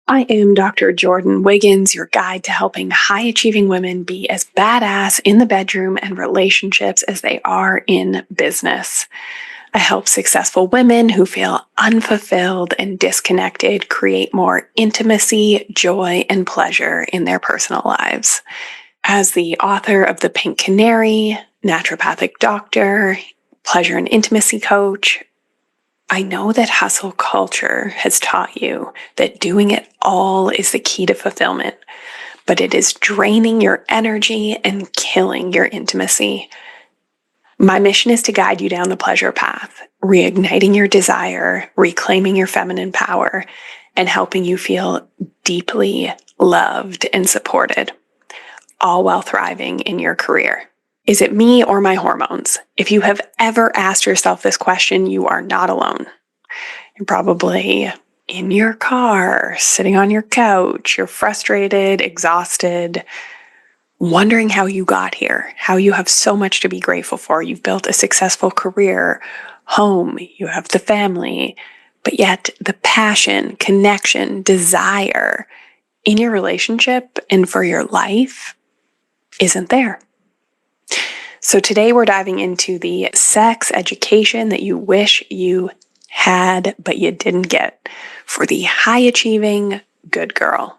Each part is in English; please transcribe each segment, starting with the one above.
I am Dr. Jordin Wiggins, your guide to helping high-achieving women be as badass in the bedroom and relationships as they are in business. I help successful women who feel unfulfilled and disconnected create more intimacy, joy, and pleasure in their personal lives. As the author of The Pink Canary, naturopathic doctor, pleasure and intimacy coach, I know that hustle culture has taught you that doing it all is the key to fulfillment, but it is draining your energy and killing your intimacy. My mission is to guide you down the pleasure path, reigniting your desire, reclaiming your feminine power, and helping you feel deeply loved and supported, all while thriving in your career. Is it me or my hormones? If you have ever asked yourself this question, you are not alone. You're probably in your car, sitting on your couch, you're frustrated, exhausted, wondering how you got here, how you have so much to be grateful for. You've built a successful career, home, you have the family, but yet the passion, connection, desire in your relationship and for your life isn't there. So today we're diving into the sex education that you wish you had, but you didn't get for the high-achieving good girl.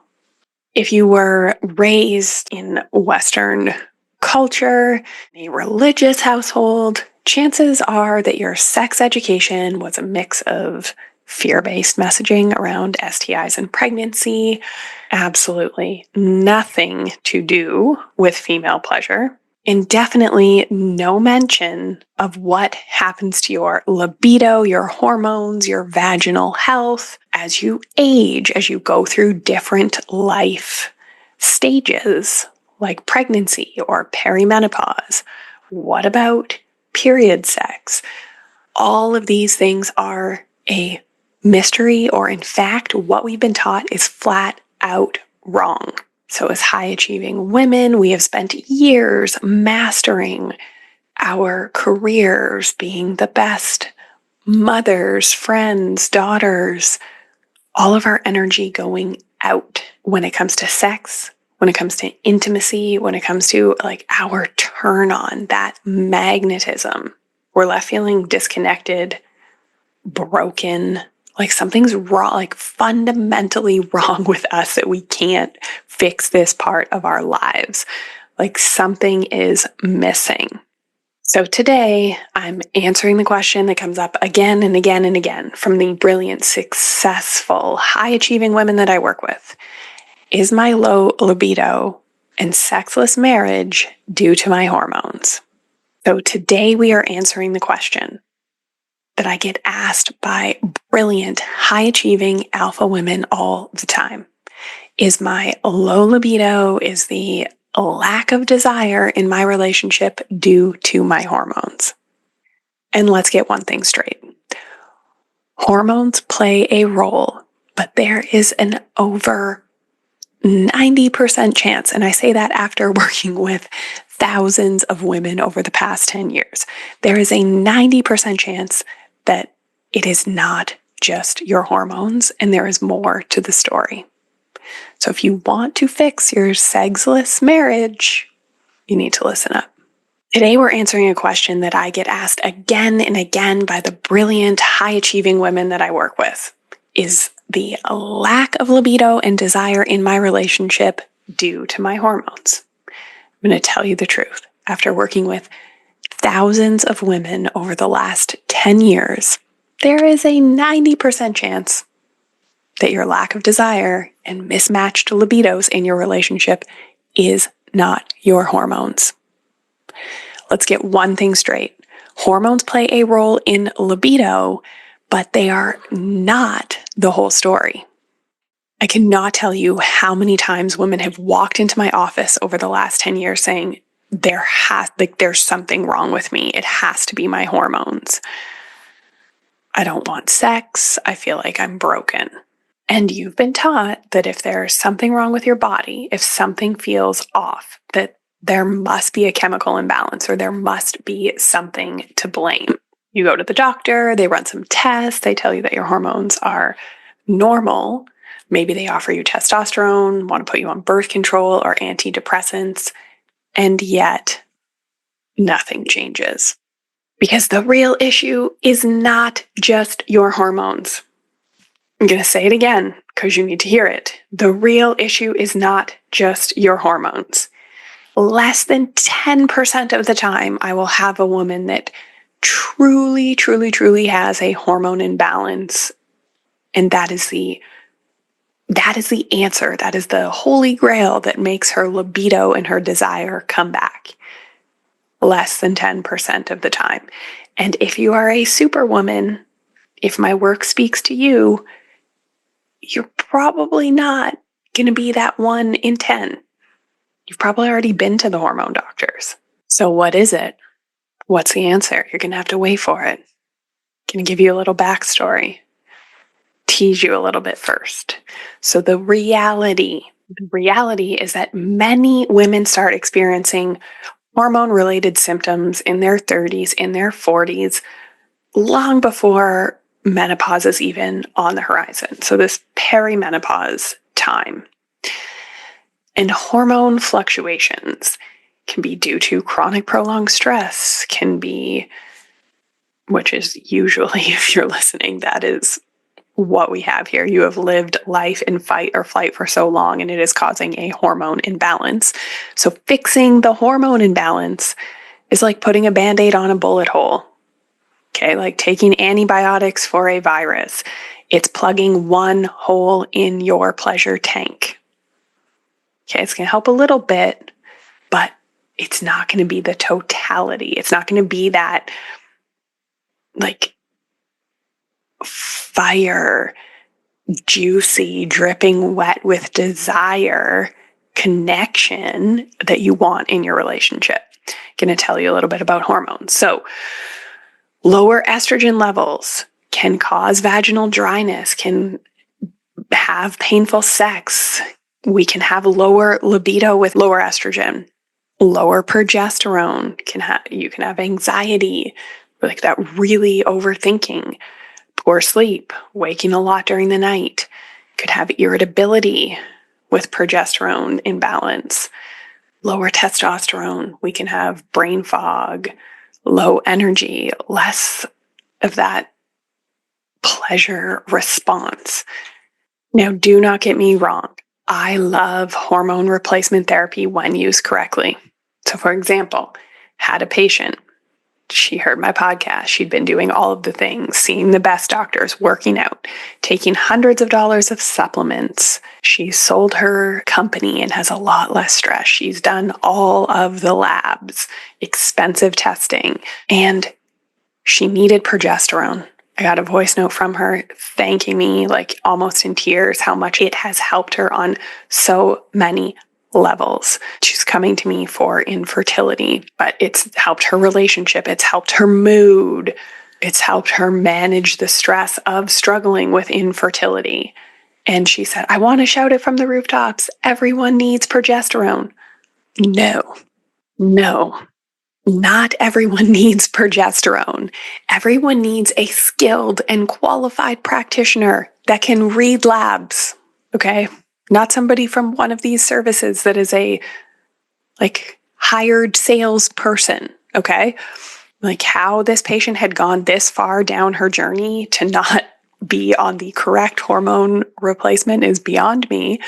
If you were raised in Western culture, a religious household, chances are that your sex education was a mix of fear-based messaging around STIs and pregnancy, absolutely nothing to do with female pleasure, and definitely no mention of what happens to your libido, your hormones, your vaginal health as you age, as you go through different life stages like pregnancy or perimenopause. What about period sex? All of these things are a mystery, or in fact, what we've been taught is flat out wrong. So as high-achieving women, we have spent years mastering our careers, being the best mothers, friends, daughters, all of our energy going out when it comes to sex, when it comes to intimacy, when it comes to like our turn on, that magnetism. We're left feeling disconnected, broken, like something's wrong, like fundamentally wrong with us that we can't fix this part of our lives. Like something is missing. So today I'm answering the question that comes up again and again and again from the brilliant, successful, high-achieving women that I work with. Is my low libido and sexless marriage due to my hormones? So today we are answering the question that I get asked by brilliant, high-achieving alpha women all the time. Is my low libido, is the lack of desire in my relationship due to my hormones? And let's get one thing straight. Hormones play a role, but there is an over 90% chance, and I say that after working with thousands of women over the past 10 years, there is a 90% chance that it is not just your hormones and there is more to the story. So if you want to fix your sexless marriage, you need to listen up. Today we're answering a question that I get asked again and again by the brilliant, high-achieving women that I work with. Is the lack of libido and desire in my relationship due to my hormones? I'm going to tell you the truth. After working with thousands of women over the last 10 years, there is a 90% chance that your lack of desire and mismatched libidos in your relationship is not your hormones. Let's get one thing straight. Hormones play a role in libido, but they are not the whole story. I cannot tell you how many times women have walked into my office over the last 10 years saying, there's something wrong with me. It has to be my hormones. I don't want sex. I feel like I'm broken. And you've been taught that if there's something wrong with your body, if something feels off, that there must be a chemical imbalance or there must be something to blame. You go to the doctor, they run some tests, they tell you that your hormones are normal, maybe they offer you testosterone, want to put you on birth control or antidepressants, and yet nothing changes. Because the real issue is not just your hormones. I'm going to say it again because you need to hear it. The real issue is not just your hormones. Less than 10% of the time, I will have a woman that truly, truly, truly has a hormone imbalance. And that is the answer. That is the holy grail that makes her libido and her desire come back. Less than 10% of the time. And if you are a superwoman, if my work speaks to you, you're probably not going to be that 1 in 10. You've probably already been to the hormone doctors. So what is it? What's the answer? You're going to have to wait for it. Going to give you a little backstory. Tease you a little bit first. So the reality is that many women start experiencing hormone-related symptoms in their 30s, in their 40s, long before menopause is even on the horizon. So this perimenopause time. And hormone fluctuations can be due to chronic prolonged stress, can be, which is usually, if you're listening, that is what we have here. You have lived life in fight or flight for so long, and it is causing a hormone imbalance. So fixing the hormone imbalance is like putting a Band-Aid on a bullet hole. Okay, like taking antibiotics for a virus. It's plugging one hole in your pleasure tank. Okay, it's going to help a little bit, but it's not going to be the totality. It's not going to be that like fire, juicy, dripping wet with desire connection that you want in your relationship. I'm going to tell you a little bit about hormones. So lower estrogen levels can cause vaginal dryness, can have painful sex. We can have lower libido with lower estrogen, lower progesterone. You can have anxiety, like that really overthinking, poor sleep, waking a lot during the night. Could have irritability with progesterone imbalance, lower testosterone. We can have brain fog, low energy, less of that pleasure response. Now, do not get me wrong. I love hormone replacement therapy when used correctly. So, for example, had a patient. She heard my podcast. She'd been doing all of the things, seeing the best doctors, working out, taking hundreds of dollars of supplements. She sold her company and has a lot less stress. She's done all of the labs, expensive testing, and she needed progesterone. I got a voice note from her thanking me, like almost in tears, how much it has helped her on so many levels. She's coming to me for infertility, but it's helped her relationship. It's helped her mood. It's helped her manage the stress of struggling with infertility. And she said, I want to shout it from the rooftops. Everyone needs progesterone. No. Not everyone needs progesterone. Everyone needs a skilled and qualified practitioner that can read labs, okay? Not somebody from one of these services that is a hired salesperson, okay? Like how this patient had gone this far down her journey to not be on the correct hormone replacement is beyond me.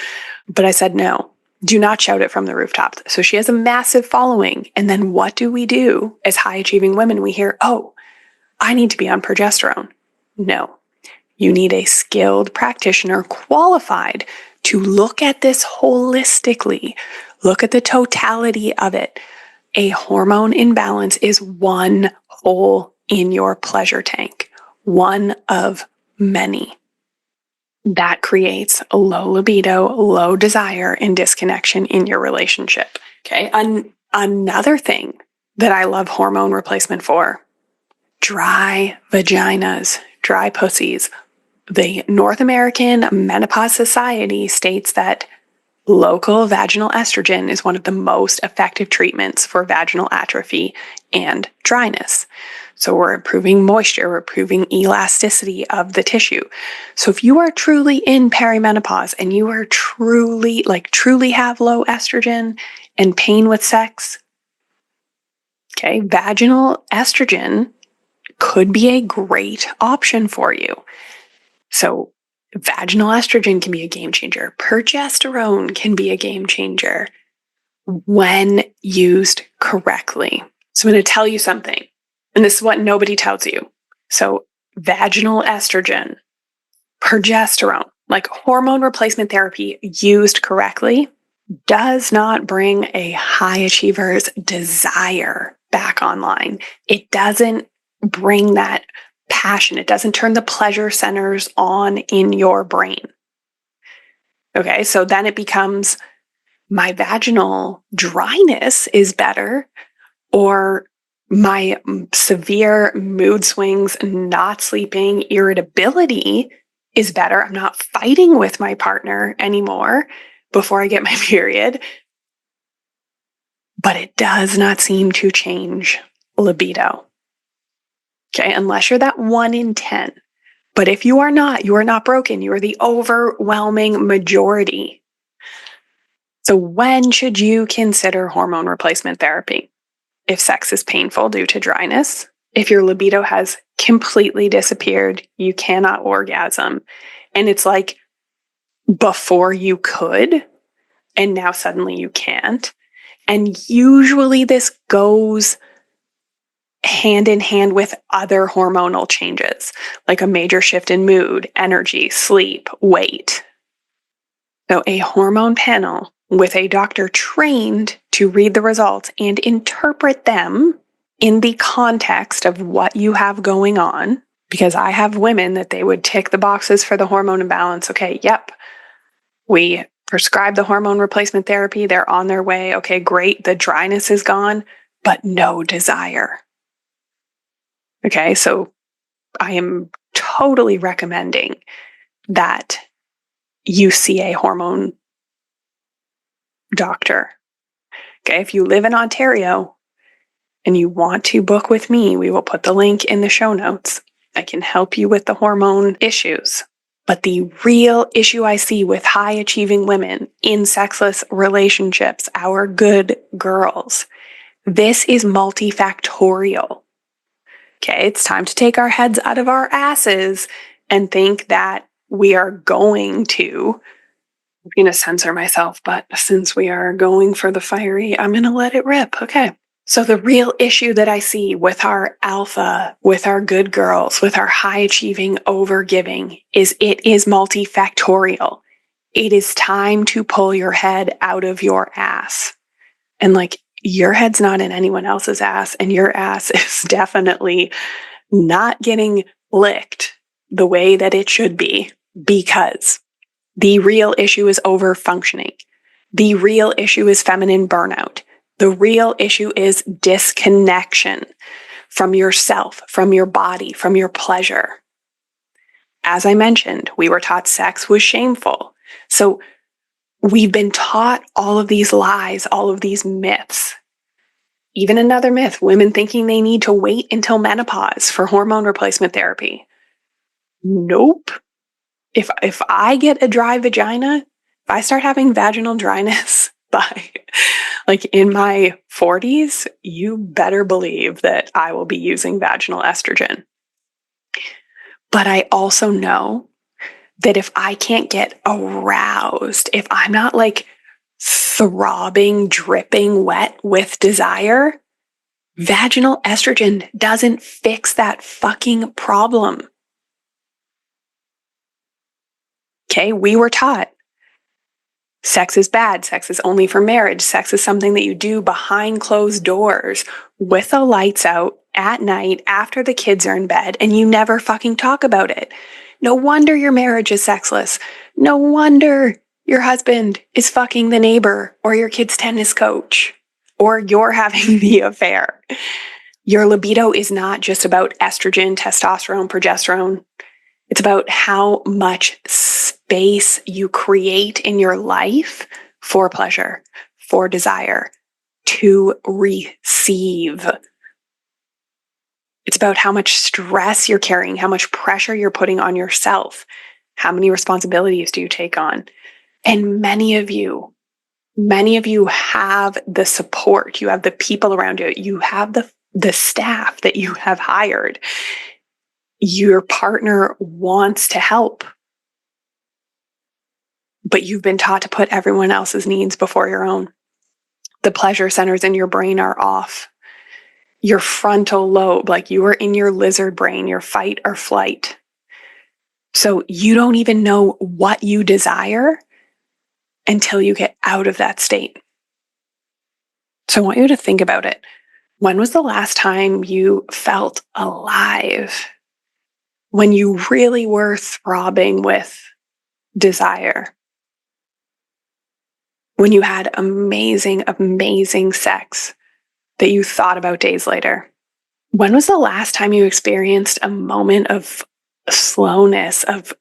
But I said, no. Do not shout it from the rooftops. So she has a massive following. And then what do? As high achieving women, we hear, oh, I need to be on progesterone. No, you need a skilled practitioner qualified to look at this holistically, look at the totality of it. A hormone imbalance is one hole in your pleasure tank, one of many. That creates a low libido, low desire, and disconnection in your relationship. Okay. Another thing that I love hormone replacement for, dry vaginas, dry pussies. The North American Menopause Society states that local vaginal estrogen is one of the most effective treatments for vaginal atrophy and dryness. So we're improving moisture, we're improving elasticity of the tissue. So if you are truly in perimenopause and you are truly have low estrogen and pain with sex, okay, vaginal estrogen could be a great option for you. So vaginal estrogen can be a game changer. Progesterone can be a game changer when used correctly. So I'm going to tell you something, and this is what nobody tells you. So vaginal estrogen, progesterone, like hormone replacement therapy used correctly, does not bring a high achiever's desire back online. It doesn't bring that passion. It doesn't turn the pleasure centers on in your brain. Okay, so then it becomes my vaginal dryness is better, or my severe mood swings, not sleeping, irritability is better. I'm not fighting with my partner anymore before I get my period. But it does not seem to change libido. Okay, unless you're that 1 in 10. But if you are not broken. You are the overwhelming majority. So when should you consider hormone replacement therapy? If sex is painful due to dryness, if your libido has completely disappeared, you cannot orgasm, and it's like before you could, and now suddenly you can't. And usually this goes hand in hand with other hormonal changes, like a major shift in mood, energy, sleep, weight. So a hormone panel with a doctor trained to read the results and interpret them in the context of what you have going on, because I have women that they would tick the boxes for the hormone imbalance. Okay, yep, we prescribe the hormone replacement therapy. They're on their way. Okay, great. The dryness is gone, but no desire. Okay, so I am totally recommending that you see a hormone doctor. Okay, if you live in Ontario and you want to book with me, we will put the link in the show notes. I can help you with the hormone issues. But the real issue I see with high achieving women in sexless relationships, our good girls, this is multifactorial. Okay, it's time to take our heads out of our asses and think that we are going to, I'm going to censor myself, but since we are going for the fiery, I'm going to let it rip. Okay. So the real issue that I see with our alpha, with our good girls, with our high achieving overgiving is it is multifactorial. It is time to pull your head out of your ass. And like, your head's not in anyone else's ass, and your ass is definitely not getting licked the way that it should be, because the real issue is over-functioning. The real issue is feminine burnout. The real issue is disconnection from yourself, from your body, from your pleasure. As I mentioned, we were taught sex was shameful. So we've been taught all of these lies, all of these myths. Even another myth, women thinking they need to wait until menopause for hormone replacement therapy. Nope. If I get a dry vagina, if I start having vaginal dryness by like in my 40s, you better believe that I will be using vaginal estrogen. But I also know that if I can't get aroused, if I'm not like throbbing, dripping wet with desire, vaginal estrogen doesn't fix that fucking problem. Okay, we were taught sex is bad. Sex is only for marriage. Sex is something that you do behind closed doors with the lights out at night after the kids are in bed, and you never fucking talk about it. No wonder your marriage is sexless. No wonder your husband is fucking the neighbor or your kid's tennis coach, or you're having the affair. Your libido is not just about estrogen, testosterone, progesterone. It's about how much space you create in your life for pleasure, for desire, to receive. It's about how much stress you're carrying, how much pressure you're putting on yourself. How many responsibilities do you take on? And many of you have the support. You have the people around you. You have the staff that you have hired. Your partner wants to help, but you've been taught to put everyone else's needs before your own. The pleasure centers in your brain are off. Your frontal lobe, like you are in your lizard brain, your fight or flight. So you don't even know what you desire until you get out of that state. So I want you to think about it. When was the last time you felt alive? When you really were throbbing with desire? When you had amazing, amazing sex that you thought about days later? When was the last time you experienced a moment of slowness, of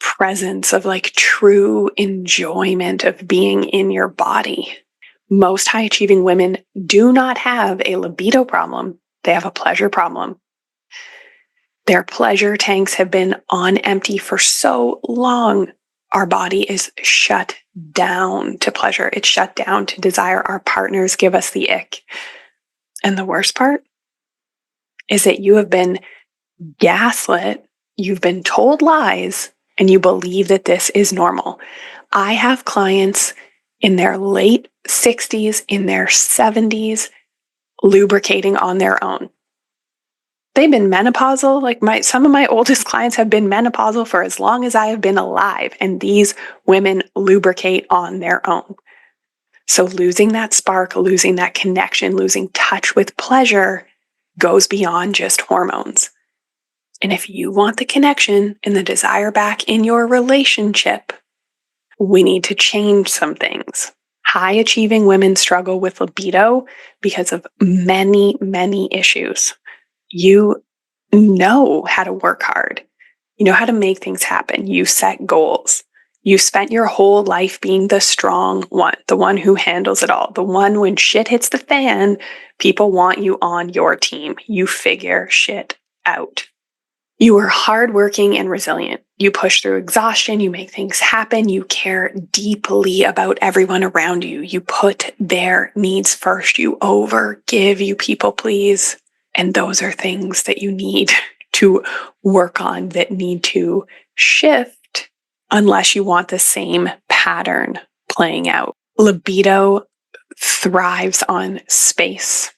presence, of like true enjoyment of being in your body? Most high achieving women do not have a libido problem. They have a pleasure problem. Their pleasure tanks have been on empty for so long. Our body is shut down to pleasure. It's shut down to desire. Our partners give us the ick. And the worst part is that you have been gaslit, you've been told lies, and you believe that this is normal. I have clients in their late 60s, in their 70s, lubricating on their own. They've been menopausal. Like some of my oldest clients have been menopausal for as long as I have been alive, and these women lubricate on their own. So losing that spark, losing that connection, losing touch with pleasure goes beyond just hormones. And if you want the connection and the desire back in your relationship, we need to change some things. High achieving women struggle with libido because of many, many issues. You know how to work hard. You know how to make things happen. You set goals. You spent your whole life being the strong one, the one who handles it all, the one when shit hits the fan, people want you on your team. You figure shit out. You are hardworking and resilient. You push through exhaustion. You make things happen. You care deeply about everyone around you. You put their needs first. You overgive. You people please. And those are things that you need to work on, that need to shift unless you want the same pattern playing out. Libido thrives on space.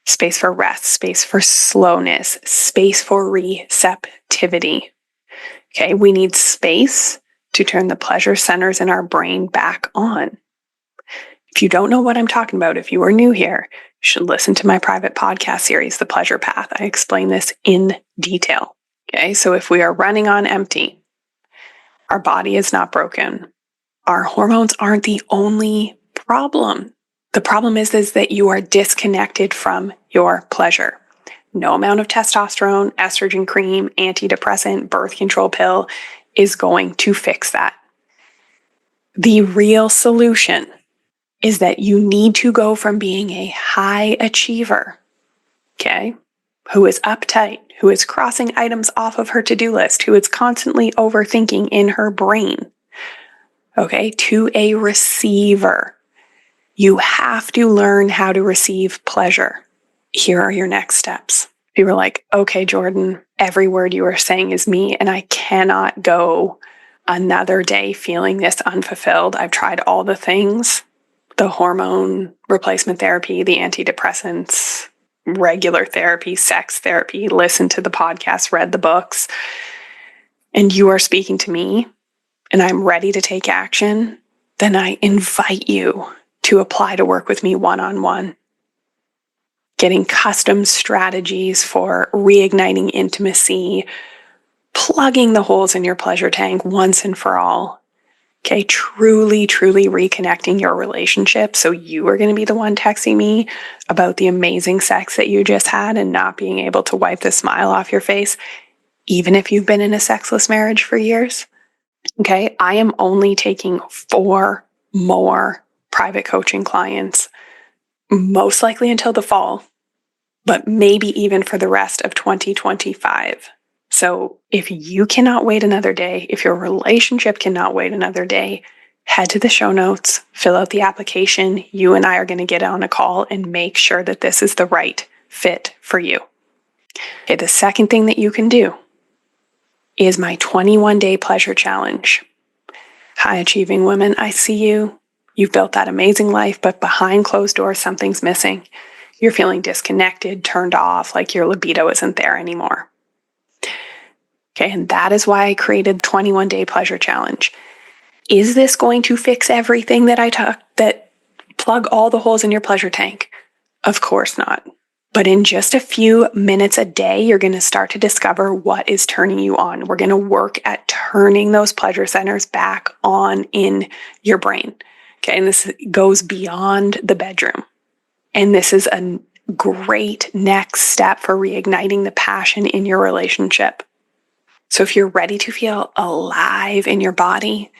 Space for rest, space for slowness, space for receptivity. Okay, we need space to turn the pleasure centers in our brain back on. If you don't know what I'm talking about, if you are new here, you should listen to my private podcast series, The Pleasure Path. I explain this in detail. Okay, so if we are running on empty, our body is not broken. Our hormones aren't the only problem. The problem is that you are disconnected from your pleasure. No amount of testosterone, estrogen cream, antidepressant, birth control pill is going to fix that. The real solution is that you need to go from being a high achiever, okay, who is uptight, who is crossing items off of her to-do list, who is constantly overthinking in her brain, okay, to a receiver. You have to learn how to receive pleasure. Here are your next steps. You were like, okay, Jordin, every word you are saying is me, and I cannot go another day feeling this unfulfilled. I've tried all the things, the hormone replacement therapy, the antidepressants, regular therapy, sex therapy, listened to the podcast, read the books, and you are speaking to me, and I'm ready to take action, then I invite you to apply to work with me one-on-one. Getting custom strategies for reigniting intimacy, plugging the holes in your pleasure tank once and for all. Okay, truly, truly reconnecting your relationship. So you are going to be the one texting me about the amazing sex that you just had and not being able to wipe the smile off your face, even if you've been in a sexless marriage for years. Okay, I am only taking 4 more private coaching clients, most likely until the fall. but maybe even for the rest of 2025. So if you cannot wait another day, if your relationship cannot wait another day, head to the show notes, fill out the application. You and I are going to get on a call and make sure that this is the right fit for you. Okay, the second thing that you can do is my 21-day pleasure challenge. High achieving women, I see you. You've built that amazing life, but behind closed doors, something's missing. You're feeling disconnected, turned off, like your libido isn't there anymore. Okay, and that is why I created the 21-day pleasure challenge. Is this going to fix everything that plug all the holes in your pleasure tank? Of course not. But in just a few minutes a day, you're going to start to discover what is turning you on. We're going to work at turning those pleasure centers back on in your brain. Okay, and this goes beyond the bedroom. And this is a great next step for reigniting the passion in your relationship. So if you're ready to feel alive in your body,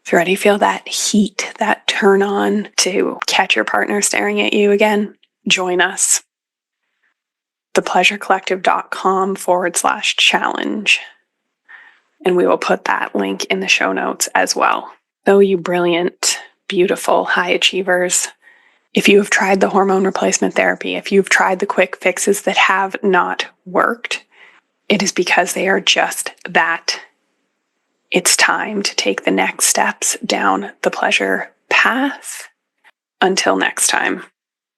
if you're ready to feel that heat, that turn on to catch your partner staring at you again, join us. thepleasurecollective.com/challenge. And we will put that link in the show notes as well. So you brilliant, beautiful high achievers, if you have tried the hormone replacement therapy, if you've tried the quick fixes that have not worked, it is because they are just that. It's time to take the next steps down the pleasure path. Until next time.